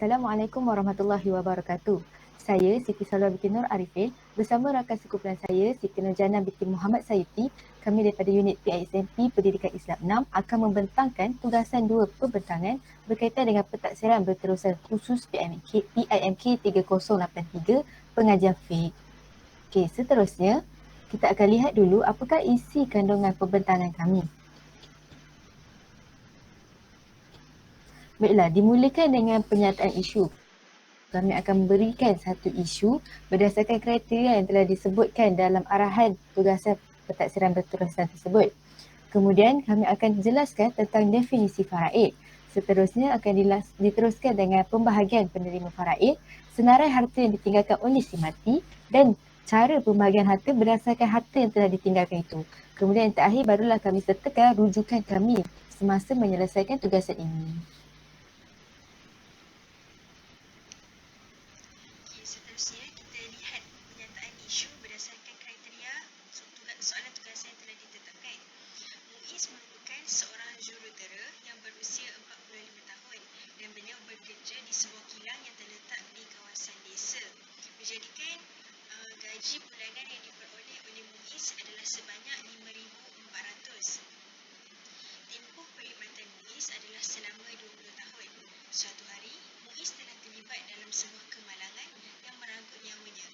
Assalamualaikum warahmatullahi wabarakatuh. Saya Siti Salwa binti Nur Arifin bersama rakan sekumpulan saya Siti Nurjana binti Muhammad Sayuti. Kami daripada unit PISMP Pendidikan Islam 6 akan membentangkan tugasan dua pembentangan berkaitan dengan pentaksiran berterusan khusus PIMK 3083 pengajian fiqh. Okey, seterusnya kita akan lihat dulu apakah isi kandungan pembentangan kami. Baiklah, dimulakan dengan penyataan isu. Kami akan memberikan satu isu berdasarkan kriteria yang telah disebutkan dalam arahan tugasan pentaksiran berterusan tersebut. Kemudian kami akan jelaskan tentang definisi faraid. Seterusnya akan diteruskan dengan pembahagian penerima faraid, senarai harta yang ditinggalkan oleh si mati dan cara pembahagian harta berdasarkan harta yang telah ditinggalkan itu. Kemudian yang terakhir barulah kami sertakan rujukan kami semasa menyelesaikan tugasan ini. Seterusnya kita lihat penyataan isu berdasarkan kriteria soalan tugasan yang telah ditetapkan. Muiz merupakan seorang jurutera yang berusia 45 tahun dan beliau bekerja di sebuah kilang yang terletak di kawasan desa. Menjadikan gaji bulanan yang diperoleh oleh Muiz adalah sebanyak 5,400. Tempoh perkhidmatan Muiz adalah selama 20 tahun. Suatu hari, Muiz telah terlibat dalam sebuah kemalangan yang merangkut nyawanya.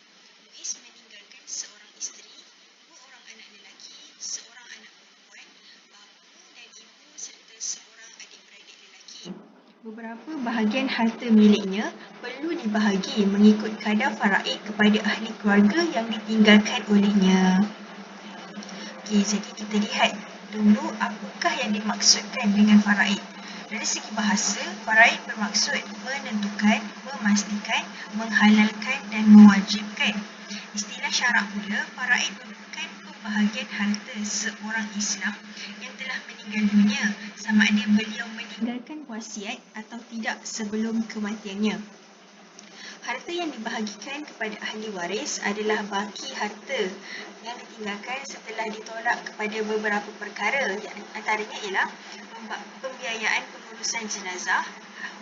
Muiz meninggalkan seorang isteri, 2 orang anak lelaki, seorang anak perempuan, bapa dan ibu serta seorang adik-beradik lelaki. Beberapa bahagian harta miliknya perlu dibahagi mengikut kadar faraid kepada ahli keluarga yang ditinggalkan olehnya. Okey, jadi kita lihat dulu apakah yang dimaksudkan dengan faraid. Dari segi bahasa, faraid bermaksud menentukan, memastikan, menghalalkan dan mewajibkan. Istilah syarak pula, faraid merupakan pembahagian harta seorang Islam yang telah meninggal dunia sama ada beliau meninggalkan wasiat atau tidak sebelum kematiannya. Harta yang dibahagikan kepada ahli waris adalah baki harta yang ditinggalkan setelah ditolak kepada beberapa perkara, yang antaranya ialah pembiayaan pengurusan jenazah,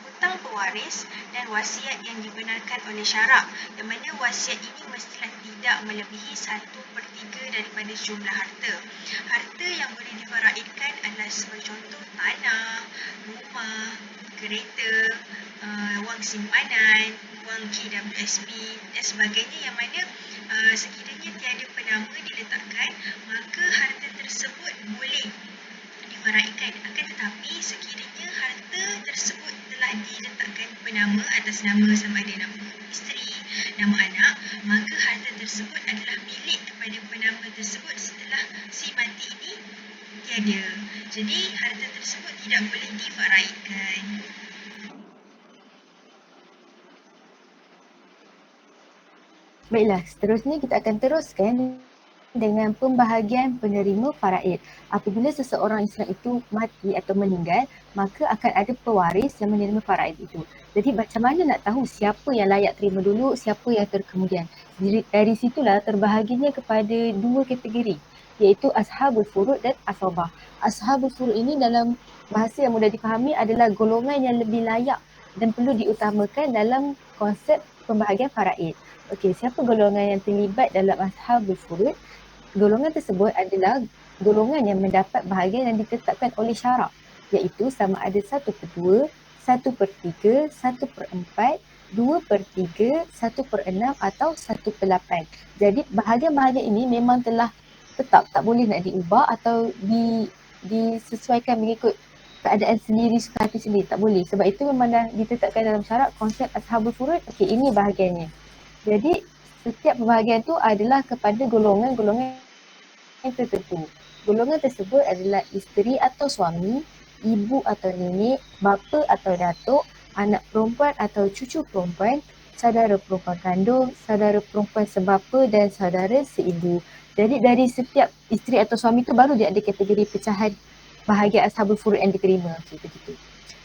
hutang pewaris dan wasiat yang dibenarkan oleh syarak, yang mana wasiat ini mestilah tidak melebihi 1/3 daripada jumlah harta. Harta yang boleh difaraidkan adalah sebagai contoh tanah, rumah, kereta, wang simpanan, wang KWSP dan sebagainya, yang mana sekiranya tiada penama diletakkan, maka harta tersebut boleh difaraidkan. Akan tetapi sekiranya harta tersebut telah diletakkan penama atas nama sama ada nama isteri, nama anak, maka harta tersebut adalah milik kepada penama tersebut setelah si mati ini tiada. Jadi harta tersebut tidak boleh difaraidkan. Baiklah, seterusnya kita akan teruskan dengan pembahagian penerima faraid. Apabila seseorang Islam itu mati atau meninggal, maka akan ada pewaris yang menerima faraid itu. Jadi macam mana nak tahu siapa yang layak terima dulu, siapa yang terkemudian. Dari situlah terbahaginya kepada dua kategori, iaitu ashabul furud dan asabah. Ashabul furud ini dalam bahasa yang mudah dipahami adalah golongan yang lebih layak dan perlu diutamakan dalam konsep pembahagian faraid. Okey, siapa golongan yang terlibat dalam ashabul furud? Golongan tersebut adalah golongan yang mendapat bahagian yang ditetapkan oleh syarak, iaitu sama ada 1/2, 1/3, 1/4, 2/3, 1/6 atau 1/8. Jadi bahagian-bahagian ini memang telah tetap, tak boleh nak diubah atau disesuaikan mengikut keadaan sendiri, suka hati sendiri, tak boleh. Sebab itu memang dah ditetapkan dalam syarak konsep ashabul furud. Okey, ini bahagiannya. Jadi setiap pembahagian itu adalah kepada golongan-golongan yang tertentu. Golongan tersebut adalah isteri atau suami, ibu atau nenek, bapa atau datuk, anak perempuan atau cucu perempuan, saudara perempuan kandung, saudara perempuan sebapa dan saudara seibu. Jadi dari setiap isteri atau suami itu baru dia ada kategori pecahan bahagian ashabul furud yang diterima. Begitu.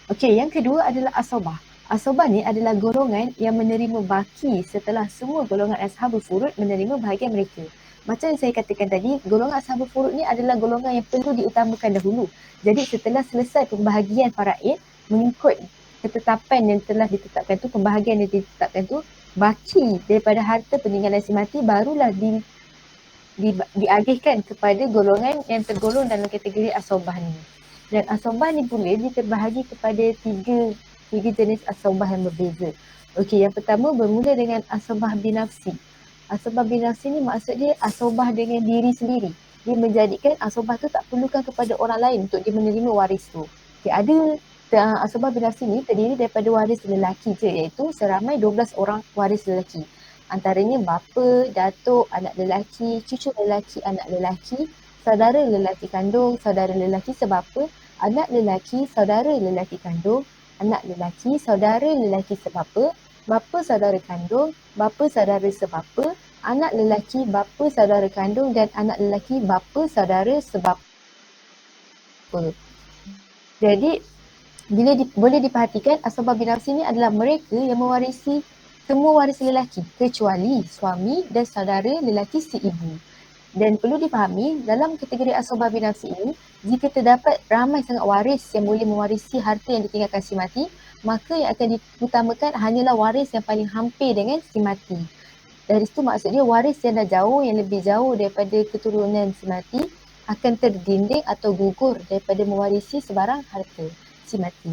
Okey, yang kedua adalah asabah. Asabah ni adalah golongan yang menerima baki setelah semua golongan ashabul furud menerima bahagian mereka. Macam yang saya katakan tadi, golongan ashabul furud ni adalah golongan yang perlu diutamakan dahulu. Jadi setelah selesai pembahagian faraid mengikut ketetapan yang telah ditetapkan tu, pembahagian yang ditetapkan tu, baki daripada harta peninggalan si mati barulah diagihkan kepada golongan yang tergolong dalam kategori asobah ni. Dan asobah ni pula dia terbahagi kepada tiga jenis asobah yang berbeza. Okey, yang pertama bermula dengan asobah binafsi. Asobah binafsi ni maksud dia asobah dengan diri sendiri. Dia menjadikan asobah tu tak perlukan kepada orang lain untuk dia menerima waris tu. Okey, ada asobah binafsi ni terdiri daripada waris lelaki je, iaitu seramai 12 orang waris lelaki. Antaranya bapa, datuk, anak lelaki, cucu lelaki, anak lelaki, saudara lelaki kandung, saudara lelaki sebapa, anak lelaki, saudara lelaki kandung, anak lelaki, saudara lelaki sebapa, bapa saudara kandung, bapa saudara sebapa, anak lelaki, bapa saudara kandung dan anak lelaki, bapa saudara sebapa. Jadi boleh diperhatikan asobah binafsi ni adalah mereka yang mewarisi semua waris lelaki kecuali suami dan saudara lelaki si ibu. Dan perlu dipahami dalam kategori asobah binafsi ini, jika terdapat ramai sangat waris yang boleh mewarisi harta yang ditinggalkan si mati, maka yang akan diutamakan hanyalah waris yang paling hampir dengan si mati. Dari situ maksudnya waris yang dah jauh, yang lebih jauh daripada keturunan si mati akan terdinding atau gugur daripada mewarisi sebarang harta si mati.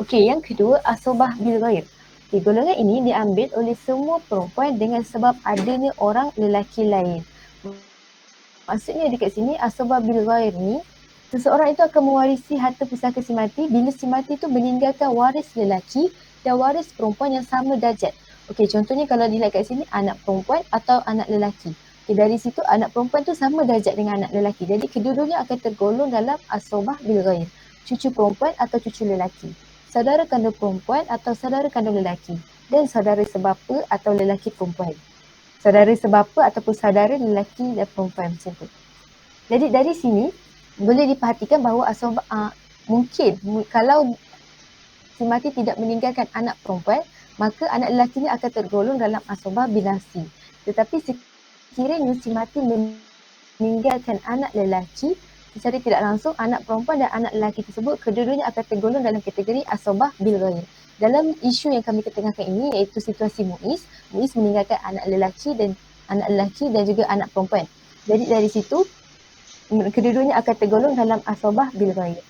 Okey, yang kedua asobah bil ghair. Okay, golongan ini diambil oleh semua perempuan dengan sebab adanya orang lelaki lain. Maksudnya dekat sini asobah bil ghair ni, seseorang itu akan mewarisi harta pusaka si mati bila si mati itu meninggalkan waris lelaki dan waris perempuan yang sama darjat. Okey, contohnya kalau dilihat kat sini anak perempuan atau anak lelaki. Okay, dari situ anak perempuan tu sama darjat dengan anak lelaki. Jadi kedua-duanya akan tergolong dalam asobah bil ghair. Cucu perempuan atau cucu lelaki, saudara kandung perempuan atau saudara kandung lelaki, dan saudara sebapa atau lelaki perempuan. Saudara sebapa ataupun saudara lelaki dan perempuan macam tu. Jadi dari sini boleh diperhatikan bahawa asobah mungkin kalau si mati tidak meninggalkan anak perempuan, maka anak lelaki ni akan tergolong dalam asobah binafsi. Tetapi sekiranya si mati meninggalkan anak lelaki, secara tidak langsung anak perempuan dan anak lelaki tersebut kedua-duanya akan tergolong dalam kategori asobah bil ghair. Dalam isu yang kami ketengahkan ini iaitu situasi Muiz meninggalkan anak lelaki dan juga anak perempuan. Jadi dari situ kedua-duanya akan tergolong dalam asobah bil ghair.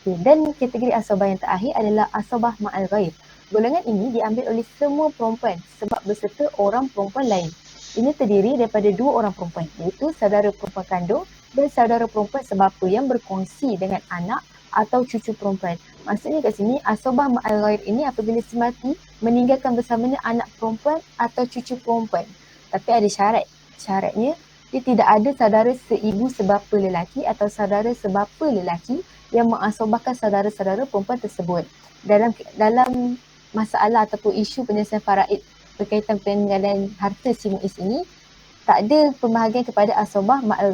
Okay. Dan kategori asobah yang terakhir adalah asobah ma'al ghair. Golongan ini diambil oleh semua perempuan sebab berserta orang perempuan lain. Ini terdiri daripada dua orang perempuan, iaitu saudara perempuan kandung dan saudara perempuan sebapa yang berkongsi dengan anak atau cucu perempuan. Maksudnya kat sini, asobah ma'al ghair ini apabila si mati meninggalkan bersamanya anak perempuan atau cucu perempuan. Tapi ada syarat. Syaratnya, dia tidak ada saudara seibu sebapa lelaki atau saudara sebapa lelaki yang mengasobahkan saudara-saudara perempuan tersebut. Dalam masalah ataupun isu penyelesaian faraid berkaitan peninggalan harta si Muiz ini, tak ada pembahagian kepada asobah ma'al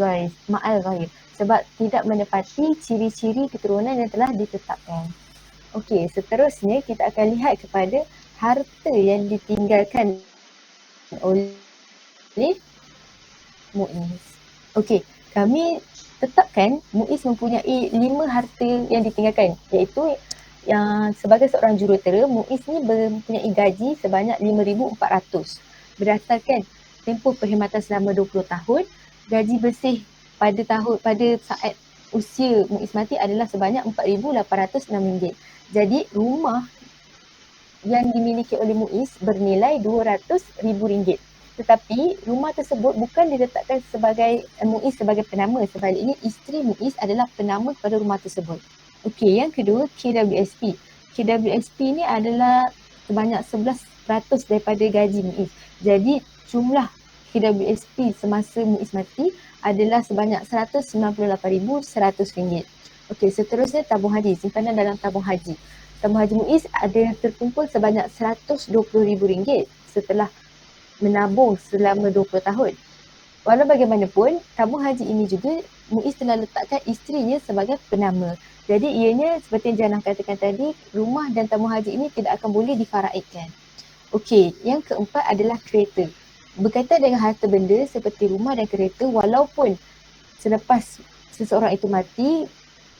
ghair sebab tidak menepati ciri-ciri keturunan yang telah ditetapkan. Okey, seterusnya kita akan lihat kepada harta yang ditinggalkan oleh Muiz. Okey, kami tetapkan Muiz mempunyai 5 harta yang ditinggalkan, iaitu yang sebagai seorang jurutera, Muiz ni mempunyai gaji sebanyak 5,400 berdasarkan tempoh perkhidmatan selama 20 tahun. Gaji bersih pada saat usia Muiz mati adalah sebanyak RM4,806. Jadi rumah yang dimiliki oleh Muiz bernilai RM200,000. Tetapi rumah tersebut bukan diletakkan sebagai Muiz sebagai penama, sebaliknya isteri Muiz adalah penama kepada rumah tersebut. Okey, yang kedua KWSP. KWSP ni adalah sebanyak 11% daripada gaji Muiz. Jadi jumlah KWSP semasa Muiz mati adalah sebanyak RM198,100. Okey, seterusnya tabung haji, simpanan dalam tabung haji. Tabung haji Muiz ada terkumpul sebanyak RM120,000 setelah menabung selama 20 tahun. Walau bagaimanapun, tabung haji ini juga Muiz telah letakkan isterinya sebagai penama. Jadi ianya seperti yang Janah katakan tadi, rumah dan tabung haji ini tidak akan boleh difaraidkan. Okey, yang keempat adalah kereta. Berkaitan dengan harta benda seperti rumah dan kereta, walaupun selepas seseorang itu mati,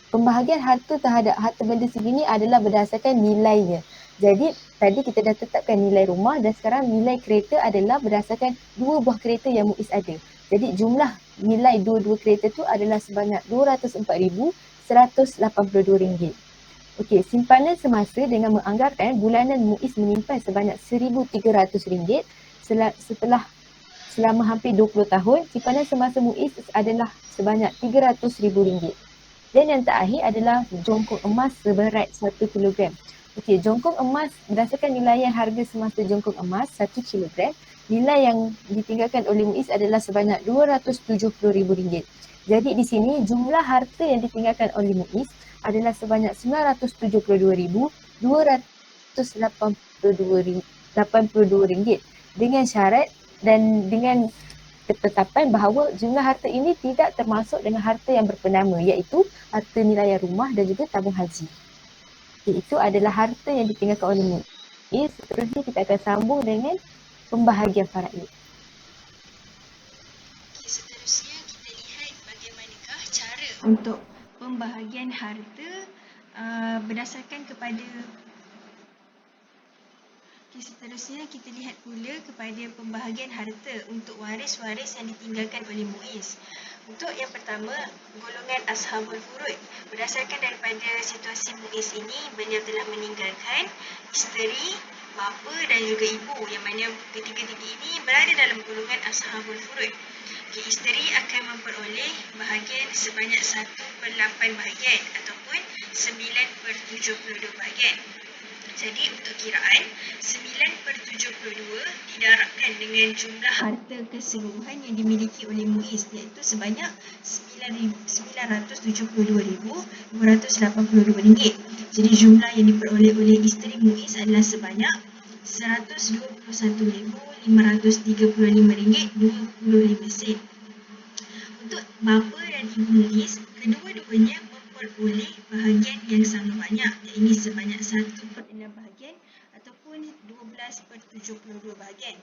pembahagian harta terhadap harta benda segini adalah berdasarkan nilainya. Jadi tadi kita dah tetapkan nilai rumah dan sekarang nilai kereta adalah berdasarkan 2 buah kereta yang Muiz ada. Jadi jumlah nilai dua-dua kereta tu adalah sebanyak RM204,182. Okey, simpanan semasa dengan menganggarkan bulanan Muiz menyimpan sebanyak RM1,300 selama hampir 20 tahun, simpanan semasa Muiz adalah sebanyak RM300,000. Dan yang terakhir adalah jongkok emas seberat 1 kilogram. Okey, jongkok emas berdasarkan nilaian harga semasa jongkok emas 1 kilogram, nilai yang ditinggalkan oleh Muiz adalah sebanyak RM270,000. Jadi di sini jumlah harta yang ditinggalkan oleh Muiz adalah sebanyak RM972,282 dengan syarat dan dengan ketetapan bahawa jumlah harta ini tidak termasuk dengan harta yang berpenama, iaitu harta nilaian rumah dan juga tabung haji. Itu adalah harta yang ditinggalkan oleh Muiz. Seterusnya kita akan sambung dengan pembahagian faraid. Okey, seterusnya kita lihat bagaimanakah cara untuk pembahagian harta berdasarkan kepada. Okey, seterusnya kita lihat pula kepada pembahagian harta untuk waris-waris yang ditinggalkan oleh Muiz. Untuk yang pertama, golongan ashabul furud. Berdasarkan daripada situasi Muiz ini, beliau telah meninggalkan isteri, bapa dan juga ibu, yang mana ketiga-tiga ini berada dalam golongan ashabul furud. Okay, isteri akan memperoleh bahagian sebanyak 1/8 bahagian ataupun 9/72 bahagian. Jadi untuk kiraan 9/72 didarabkan dengan jumlah harta keseluruhan yang dimiliki oleh Muiz, iaitu sebanyak RM972,282. Jadi jumlah yang diperoleh oleh isteri Muiz adalah sebanyak RM121,535.25 Untuk bapa dan ibu Muiz, kedua-duanya memperoleh bahagian yang sama banyak, iaitu sebanyak 1/6 bahagian ataupun 12/72 bahagian.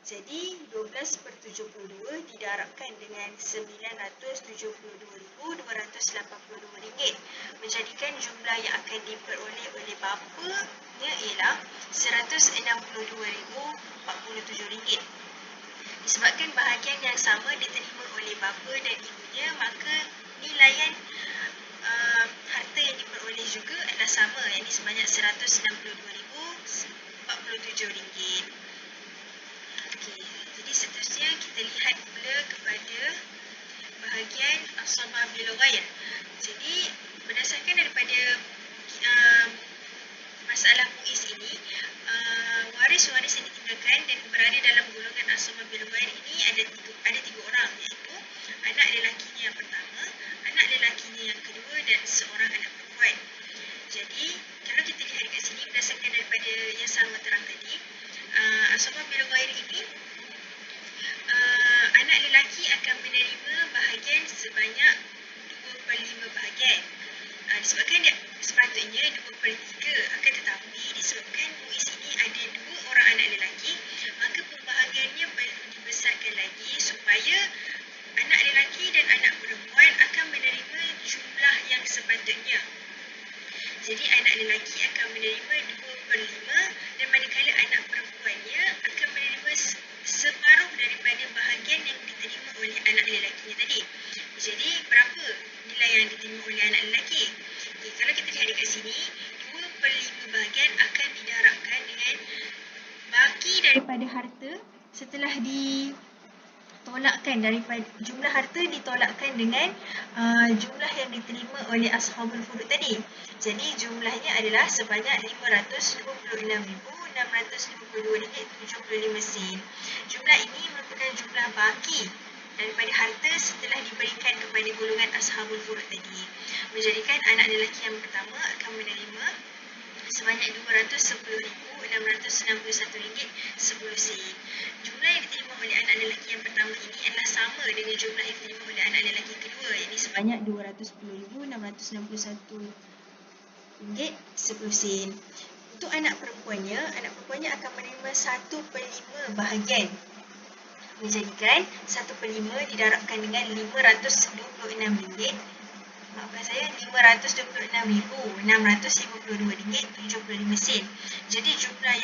Jadi 12/72 didarabkan dengan RM972,282 menjadikan jumlah yang akan diperoleh oleh bapanya ialah RM162,047. Disebabkan bahagian yang sama diterima oleh bapa dan ibunya, maka nilaian harta yang diperoleh juga adalah sama, iaitu sebanyak RM162,047. Okey, jadi seterusnya kita lihat pula kepada bahagian asabah bil ghair. Jadi berdasarkan daripada masalah Muiz ini, waris-waris yang ditinggalkan dan berada dalam golongan asabah bil ghair ini ada tiga orang, iaitu anak lelakinya yang pertama, anak lelakinya yang kedua dan seorang anak perempuan. Jadi kalau kita lihat kat sini berdasarkan daripada yang Salwa terang tadi, asabah bil ghair ini anak lelaki akan menerima bahagian sebanyak 2/5 bahagian. Disebabkan dia sepatutnya 2/3, akan tetapi disebabkan Muiz ini ada 2 orang anak lelaki, maka pembahagiannya perlu dibesarkan lagi supaya anak lelaki dan anak perempuan akan menerima jumlah yang sepatutnya. Jadi anak lelaki akan menerima 2/5 dan manakala anak perempuannya akan menerima separuh daripada bahagian yang diterima oleh anak lelakinya tadi. Jadi berapa nilai yang diterima oleh anak lelaki? Okay, kalau kita lihat dekat sini, 2/5 bahagian akan didarabkan dengan baki daripada harta setelah ditolakkan daripada jumlah harta ditolakkan dengan jumlah yang diterima oleh ashabul furud tadi. Jadi jumlahnya adalah sebanyak RM526,652.75. Jumlah ini merupakan jumlah baki daripada harta setelah diberikan kepada golongan ashabul furud tadi, menjadikan anak lelaki yang pertama akan menerima sebanyak RM210,661.10. Jumlah yang diterima oleh anak lelaki yang pertama ini adalah sama dengan jumlah yang diterima oleh anak lelaki kedua, iaitu sebanyak RM210,661.10. Untuk anak perempuannya akan menerima 1/5 bahagian, menjadikan 1/5 didarabkan dengan RM526 maafkan saya, RM526,652.75 Jadi jumlah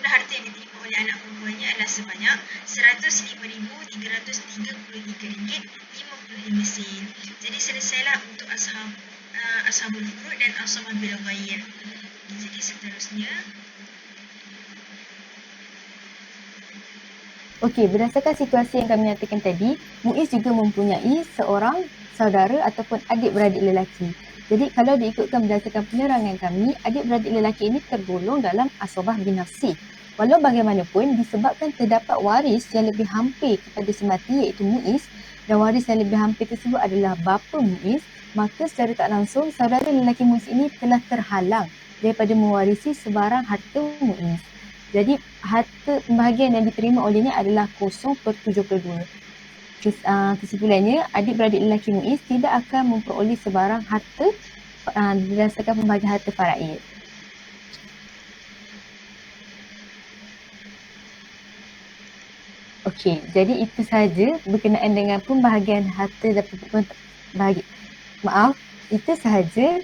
harta yang diterima oleh anak perempuannya adalah sebanyak RM105,333.55. Jadi selesailah untuk ashabul furud dan ashabul bil ghair. Jadi seterusnya Okey, berdasarkan situasi yang kami nyatakan tadi, Muiz juga mempunyai seorang saudara ataupun adik-beradik lelaki. Jadi kalau diikutkan berdasarkan penerangan kami, adik-beradik lelaki ini tergolong dalam asobah binafsi. Walau bagaimanapun, disebabkan terdapat waris yang lebih hampir kepada si mati iaitu Muiz, dan waris yang lebih hampir tersebut adalah bapa Muiz, maka secara tak langsung saudara lelaki Muiz ini telah terhalang daripada mewarisi sebarang harta Muiz. Jadi harta pembahagian yang diterima olehnya adalah 0/72. Kesimpulannya, adik-beradik lelaki Muiz tidak akan memperoleh sebarang harta berdasarkan pembahagian harta faraid. Okey, jadi itu sahaja berkenaan dengan pembahagian harta dan itu sahaja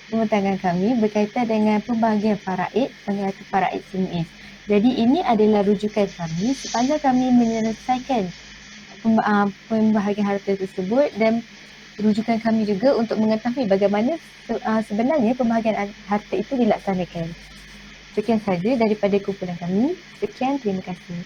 pembincangan kami berkaitan dengan pembahagian faraid dan harta faraid si Muiz. Jadi ini adalah rujukan kami sepanjang kami menyelesaikan pembahagian harta tersebut, dan rujukan kami juga untuk mengetahui bagaimana sebenarnya pembahagian harta itu dilaksanakan. Sekian sahaja daripada kumpulan kami. Sekian, terima kasih.